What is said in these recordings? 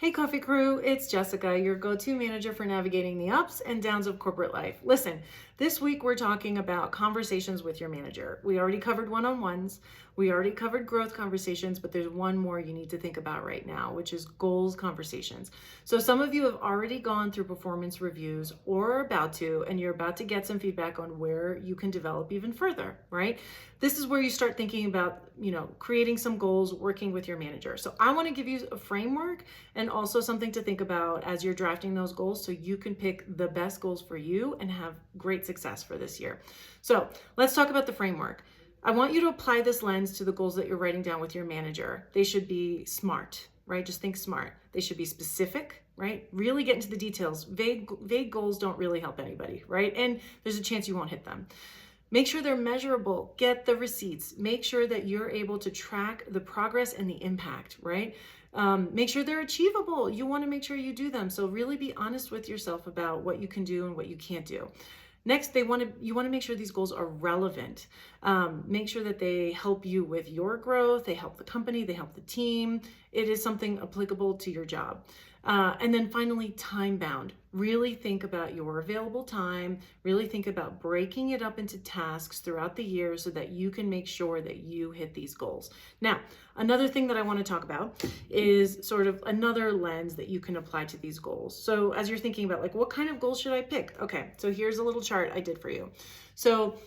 Hey, Coffee Crew, it's Jessica, your go-to manager for navigating the ups and downs of corporate life. Listen, this week we're talking about conversations with your manager. We already covered one-on-ones, we already covered growth conversations, but there's one more you need to think about right now, which is goals conversations. So some of you have already gone through performance reviews or are about to, and you're about to get some feedback on where you can develop even further, right? This is where you start thinking about, creating some goals, working with your manager. So I want to give you a framework and also something to think about as you're drafting those goals so you can pick the best goals for you and have great success for this year. So let's talk about the framework. I want you to apply this lens to the goals that you're writing down with your manager. They should be smart, right? Just think smart. They should be specific, right? Really get into the details. Vague goals don't really help anybody, right? And there's a chance you won't hit them. Make sure they're measurable. Get the receipts. Make sure that you're able to track the progress and the impact, right? Make sure they're achievable. You want to make sure you do them. So really be honest with yourself about what you can do and what you can't do. Next, you want to make sure these goals are relevant. Make sure that they help you with your growth. They help the company. They help the team. It is something applicable to your job. And then finally, time bound. Really think about your available time. Really think about breaking it up into tasks throughout the year so that you can make sure that you hit these goals. Now, another thing that I want to talk about is sort of another lens that you can apply to these goals. So as you're thinking about like, what kind of goals should I pick? Okay, so here's a little chart I did for you. So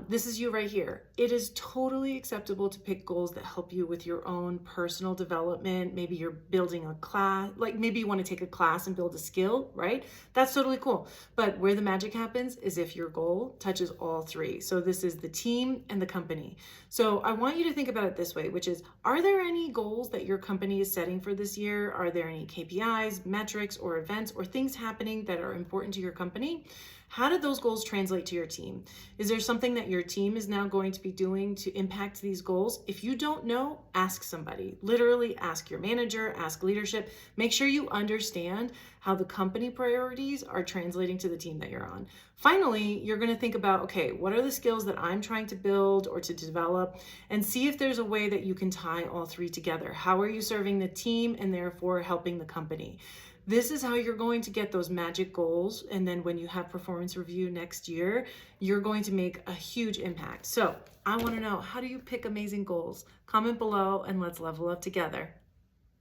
this is you right here. It is totally acceptable to pick goals that help you with your own personal development. Maybe you're building a class, like maybe you want to take a class and build a skill, right? That's totally cool. But where the magic happens is if your goal touches all three. So this is the team and the company. So I want you to think about it this way, which is, are there any goals that your company is setting for this year? Are there any KPIs, metrics, or events or things happening that are important to your company? How did those goals translate to your team? Is there something that your team is now going to be doing to impact these goals? If you don't know, ask somebody. Literally ask your manager, ask leadership. Make sure you understand how the company priorities are translating to the team that you're on. Finally, you're going to think about, okay, what are the skills that I'm trying to build or to develop, and see if there's a way that you can tie all three together. How are you serving the team and therefore helping the company? This is how you're going to get those magic goals. And then when you have performance review next year, you're going to make a huge impact. So I want to know, how do you pick amazing goals? Comment below and let's level up together.